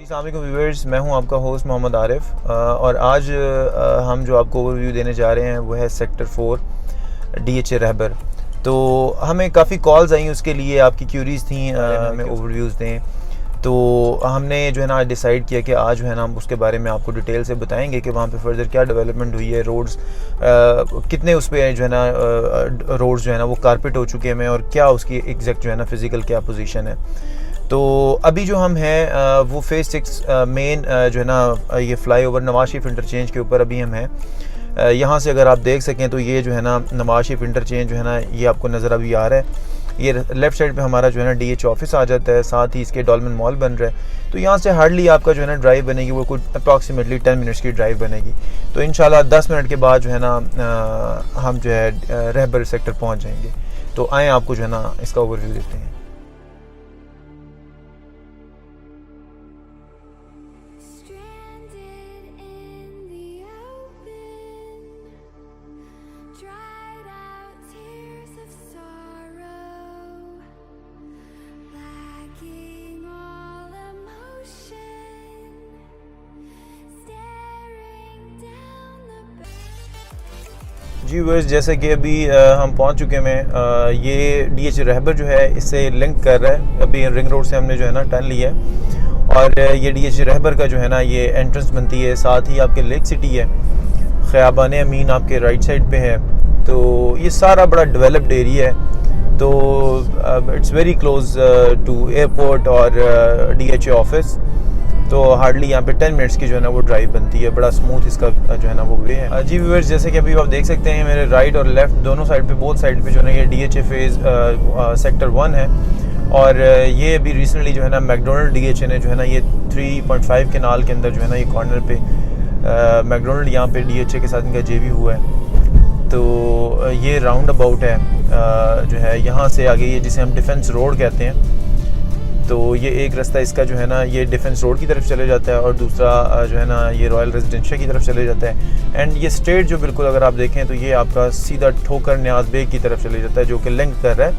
अस्सलाम वालेकुम व्यूअर्स, मैं हूं आपका होस्ट मोहम्मद आरिफ और आज हम जो आपको ओवरव्यू देने जा रहे हैं वो है सेक्टर 4 DHA रहबर। तो हमें काफ़ी कॉल्स आई उसके लिए, आपकी क्यूरीज थी हमें ओवरव्यूज़ दें, तो हमने जो है ना आज डिसाइड किया कि आज जो है ना हम उसके बारे में आपको डिटेल से बताएंगे कि वहाँ पे फर्दर क्या डेवलपमेंट हुई है, रोड्स कितने उस पर जो है ना रोड्स जो है ना वो कारपेट हो चुके हैं और क्या उसकी एग्जैक्ट जो है ना फिज़िकल क्या पोजीशन है। तो अभी जो हम हैं वो फेज़ 6 मेन जो है ना ये फ्लाईओवर नवाज शरीफ इंटरचेंज के ऊपर अभी हम हैं। यहाँ से अगर आप देख सकें तो ये जो है ना नवाज शरीफ इंटरचेंज जो है ना ये आपको नज़र अभी आ रहा है। ये लेफ़्ट साइड पे हमारा जो है ना DH ऑफिस आ जाता है, साथ ही इसके डॉल्मेन मॉल बन रहा है। तो यहाँ से हार्डली आपका जो है ना ड्राइव बनेगी वो कुछ अप्रॉक्सीमेटली 10 मिनट्स की ड्राइव बनेगी। तो इंशाल्लाह 10 मिनट के बाद जो है ना हम जो है रहबर सेक्टर पहुँच जाएंगे। तो आएँ आपको जो है ना इसका ओवरव्यू देते हैं। जी व्यूअर्स, जैसे कि अभी हम पहुंच चुके हैं, ये DH रहबर जो है इससे लिंक कर रहा है। अभी रिंग रोड से हमने जो है ना टर्न लिया है और ये DH रहबर का जो है ना ये एंट्रेंस बनती है। साथ ही आपके लेक सिटी है, ख़याबान अमीन आपके राइट साइड पे है। तो ये सारा बड़ा डेवलप्ड एरिया है। तो it's very close to airport और DH ऑफिस। तो हार्डली यहाँ पे 10 मिनट्स की जो है ना वो ड्राइव बनती है। बड़ा स्मूथ इसका जो है ना वो वे है। जी व्यूअर्स, जैसे कि अभी आप देख सकते हैं मेरे राइट और लेफ़्ट दोनों साइड पे, बोथ साइड पे जो है ना ये DHA फेज़ सेक्टर 1 है। और ये अभी रिसेंटली जो है ना मैकडोनल्ड DHA ने जो है ना ये 3.5 केनाल के अंदर जो है ना ये कॉर्नर पे मैकडोनल्ड यहाँ पे DHA के साथ इनका JV हुआ है। तो ये राउंड अबाउट है जो है यहाँ से आगे, ये जिसे हम डिफेंस रोड कहते हैं। तो ये एक रास्ता इसका जो है ना ये डिफेंस रोड की तरफ चले जाता है और दूसरा जो है ना ये रॉयल रेजिडेंशियल की तरफ चले जाता है। एंड ये स्ट्रेट जो बिल्कुल अगर आप देखें तो ये आपका सीधा ठोकर न्याज बेग की तरफ चले जाता है, जो कि लिंक कर रहा है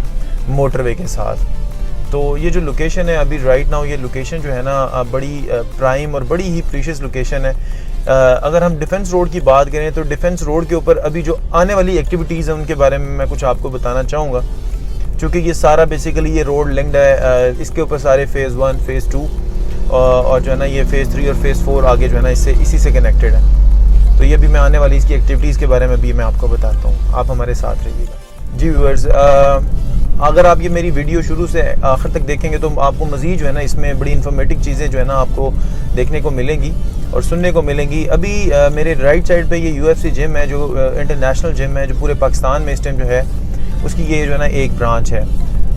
मोटरवे के साथ। तो ये जो लोकेशन है अभी राइट नाउ, ये लोकेशन जो है ना बड़ी प्राइम और बड़ी ही प्रीशियस लोकेशन है। अगर हम डिफेंस रोड की बात करें तो डिफेंस रोड के ऊपर अभी जो आने वाली एक्टिविटीज़ हैं उनके बारे में मैं कुछ आपको बताना चाहूँगा, क्योंकि ये सारा बेसिकली ये रोड लिंक्ड है। इसके ऊपर सारे फेज़ 1 फेज़ 2 और जो है ना ये फेज़ 3 और फेज़ 4 आगे जो है ना इसी से कनेक्टेड है। तो ये भी मैं आने वाली इसकी एक्टिविटीज़ के बारे में भी मैं आपको बताता हूँ, आप हमारे साथ रहिएगा। जी व्यूअर्स, अगर आप ये मेरी वीडियो शुरू से आखिर तक देखेंगे तो आपको मज़ीद जो है ना इसमें बड़ी इन्फॉर्मेटिव चीज़ें जो है ना आपको देखने को मिलेंगी और सुनने को मिलेंगी। अभी मेरे राइट साइड पे ये UFC जिम है, जो इंटरनेशनल जिम है, जो पूरे पाकिस्तान में इस टाइम जो है उसकी ये जो है ना एक ब्रांच है।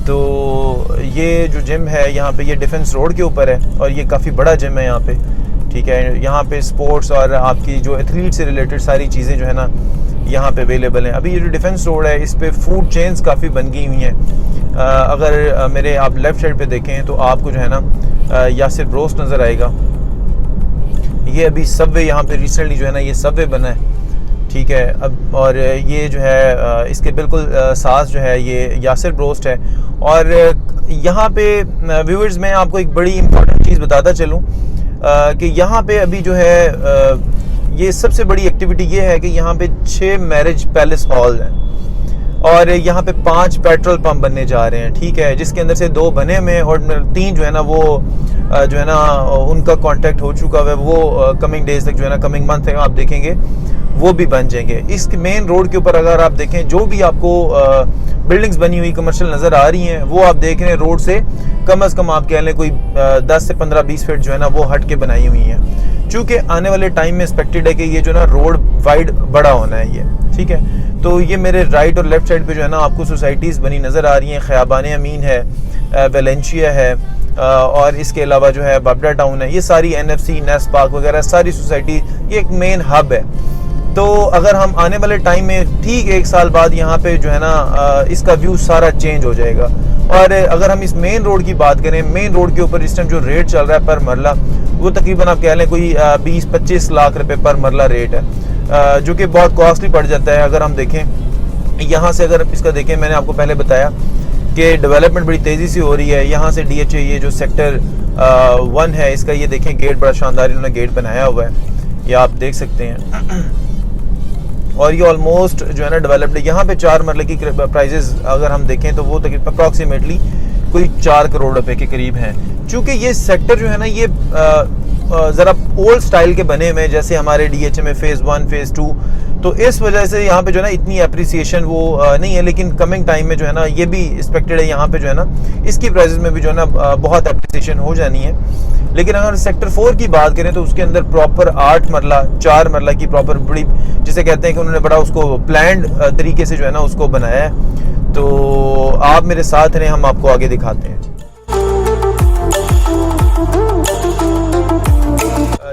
तो ये जो जिम है यहाँ पे ये डिफेंस रोड के ऊपर है और ये काफ़ी बड़ा जिम है यहाँ पे, ठीक है। यहाँ पे स्पोर्ट्स और आपकी जो एथलीट से रिलेटेड सारी चीज़ें जो है ना यहाँ पे अवेलेबल हैं। अभी ये जो डिफेंस रोड है इस पे फूड चेन्स काफ़ी बन गई हुई हैं। अगर मेरे आप लेफ़्ट साइड पे देखें तो आपको जो है ना यासिर ब्रोस्ट नज़र आएगा। ये अभी सबवे यहाँ पे रिसेंटली जो है ना ये सबवे बना है, ठीक है। अब और ये जो है इसके बिल्कुल साथ जो है ये यासिर ब्रोस्ट है। और यहाँ पे व्यूअर्स मैं आपको एक बड़ी इंपॉर्टेंट चीज़ बताता चलूँ कि यहाँ पे अभी जो है ये सबसे बड़ी एक्टिविटी ये है कि यहाँ पे 6 मैरिज पैलेस हॉल हैं और यहाँ पे 5 पेट्रोल पंप बनने जा रहे हैं, ठीक है, जिसके अंदर से 2 बने हुए हैं और 3 जो है ना वो जो है ना उनका कॉन्ट्रैक्ट हो चुका है। वो कमिंग डेज तक जो है ना कमिंग मंथ तक आप देखेंगे वो भी बन जाएंगे। इस मेन रोड के ऊपर अगर आप देखें जो भी आपको बिल्डिंग्स बनी हुई कमर्शियल नज़र आ रही हैं वो आप देख रहे हैं रोड से कम से कम आप कह लें कोई 10 से 15-20 फीट जो है ना वो हट के बनाई हुई हैं, चूँकि आने वाले टाइम में एक्सपेक्टेड है कि ये जो ना रोड वाइड बड़ा होना है ये, ठीक है। तो ये मेरे राइट और लेफ्ट साइड पे जो है ना आपको सोसाइटीज़ बनी नज़र आ रही हैं। ख़याबान अमीन है, वेलेंशिया है और इसके अलावा जो है बाबडा टाउन है। ये सारी NFC नेस्ट पार्क वगैरह सारी सोसाइटी ये एक मेन हब है। तो अगर हम आने वाले टाइम में ठीक 1 साल बाद यहाँ पे जो है ना इसका व्यू सारा चेंज हो जाएगा। और अगर हम इस मेन रोड की बात करें, मेन रोड के ऊपर इस टाइम जो रेट चल रहा है पर मरला वो तकरीबन आप कह लें कोई 20-25 लाख रुपए पर मरला रेट है, जो कि बहुत कॉस्टली पड़ जाता है। अगर हम देखें यहाँ से, अगर इसका देखें, मैंने आपको पहले बताया कि डेवलपमेंट बड़ी तेज़ी से हो रही है। यहाँ से DHA ये जो सेक्टर 1 है इसका ये देखें गेट बड़ा शानदार इन्होंने गेट बनाया हुआ है, ये आप देख सकते हैं। और ये ऑलमोस्ट जो है ना डेवलप्ड है। यहाँ पे 4 मरले की प्राइजेस अगर हम देखें तो वो तकरीबन अप्रॉक्सीमेटली कोई 4 करोड़ रुपए के करीब हैं। चूँकि ये सेक्टर जो है ना ये ज़रा ओल्ड स्टाइल के बने हुए, जैसे हमारे DHA में फ़ेज़ 1 फ़ेज़ 2, तो इस वजह से यहाँ पे जो है ना इतनी अप्रिसिएशन वो नहीं है। लेकिन कमिंग टाइम में जो है ना ये भी एक्सपेक्टेड है यहाँ पे जो है ना इसकी प्राइसेस में भी जो है ना बहुत अप्रिसिएशन हो जानी है। लेकिन अगर सेक्टर 4 की बात करें तो उसके अंदर प्रॉपर 8 मरला 4 मरला की प्रॉपर बड़ी, जिसे कहते हैं कि उन्होंने बड़ा उसको प्लान्ड तरीके से जो है ना उसको बनाया है। तो आप मेरे साथ रहें, हम आपको आगे दिखाते हैं।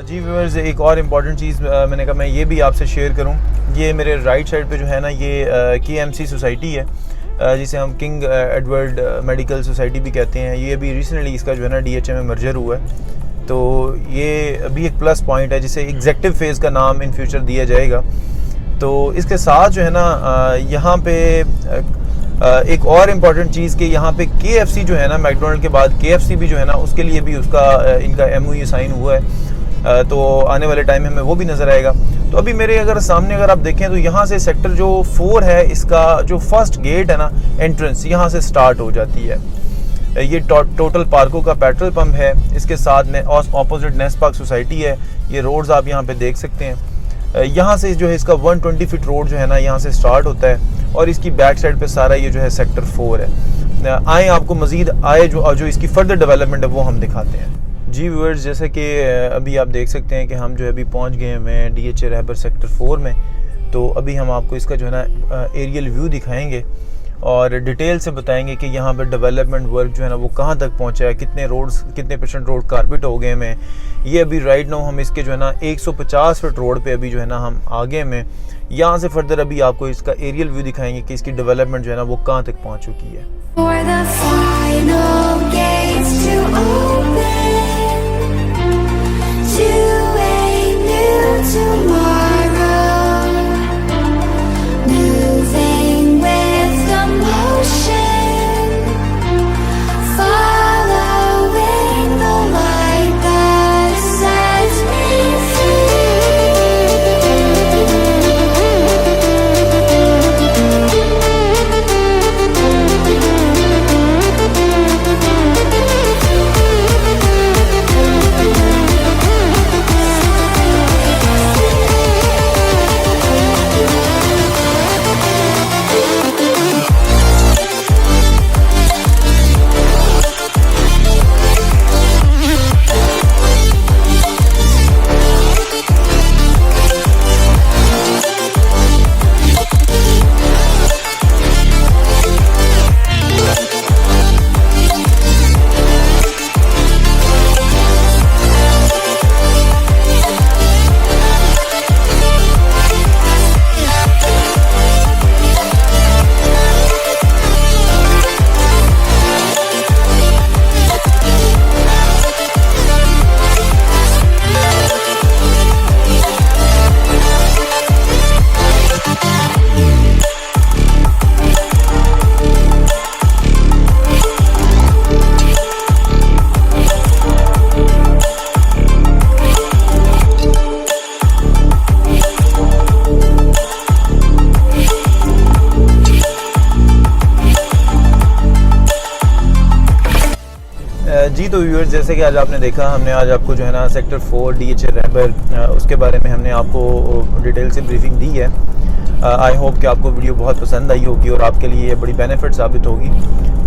जी व्यूअर्स, एक और इम्पॉर्टेंट चीज़ मैंने कहा मैं ये भी आपसे शेयर करूं। ये मेरे राइट साइड पे जो है ना ये KMC सोसाइटी है, जिसे हम किंग एडवर्ड मेडिकल सोसाइटी भी कहते हैं। ये अभी रिसेंटली इसका जो है ना DHA में मर्जर हुआ है। तो ये अभी एक प्लस पॉइंट है जिसे एग्जेक्टिव फेज़ का नाम इन फ्यूचर दिया जाएगा। तो इसके साथ जो है ना यहाँ पे एक और इम्पॉर्टेंट चीज़ कि यहाँ पे KFC जो है ना मैकडोनल्ड के बाद KFC भी जो है ना उसके लिए भी उसका इनका MOU साइन हुआ है। तो आने वाले टाइम में हमें वो भी नज़र आएगा। तो अभी मेरे अगर सामने अगर आप देखें तो यहाँ से सेक्टर जो 4 है इसका जो फर्स्ट गेट है ना एंट्रेंस यहाँ से स्टार्ट हो जाती है। ये टोटल पार्को का पेट्रोल पंप है, इसके साथ में ऑपोजिट नेस्ट पार्क सोसाइटी है। ये रोड्स आप यहाँ पे देख सकते हैं। यहाँ से जो है इसका 120 फीट रोड जो है ना यहाँ से स्टार्ट होता है और इसकी बैक साइड पे सारा ये जो है सेक्टर 4 है। आए आपको मज़ीद जो इसकी फर्दर डेवलपमेंट है वो हम दिखाते हैं। जी व्यूअर्स, जैसे कि अभी आप देख सकते हैं कि हम जो है अभी पहुंच गए हैं DHA रहबर सेक्टर 4 में। तो अभी हम आपको इसका जो है ना एरियल व्यू दिखाएंगे और डिटेल से बताएंगे कि यहाँ पर डेवलपमेंट वर्क जो है ना वो कहाँ तक पहुँचा है, कितने % रोड कारपेट हो गए हैं। ये अभी राइट नाउ हम इसके जो है ना 150 फीट रोड पे अभी जो है ना हम आगे में। यहाँ से फर्दर अभी आपको इसका एरियल व्यू दिखाएंगे कि इसकी डेवलपमेंट जो है ना वो कहाँ तक पहुँच चुकी है। जी तो व्यूअर्स, जैसे कि आज आपने देखा हमने आज आपको जो है ना सेक्टर 4 DHA रहबर उसके बारे में हमने आपको डिटेल से ब्रीफिंग दी है। आई होप कि आपको वीडियो बहुत पसंद आई होगी और आपके लिए बड़ी बेनिफिट साबित होगी।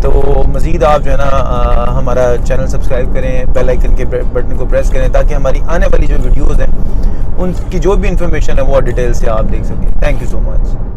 तो मज़ीद आप जो है ना हमारा चैनल सब्सक्राइब करें, बेल आइकन के बटन को प्रेस करें ताकि हमारी आने वाली जो वीडियोज़ हैं उनकी जो भी इंफॉर्मेशन है वो डिटेल से आप देख सकें। Thank you so much.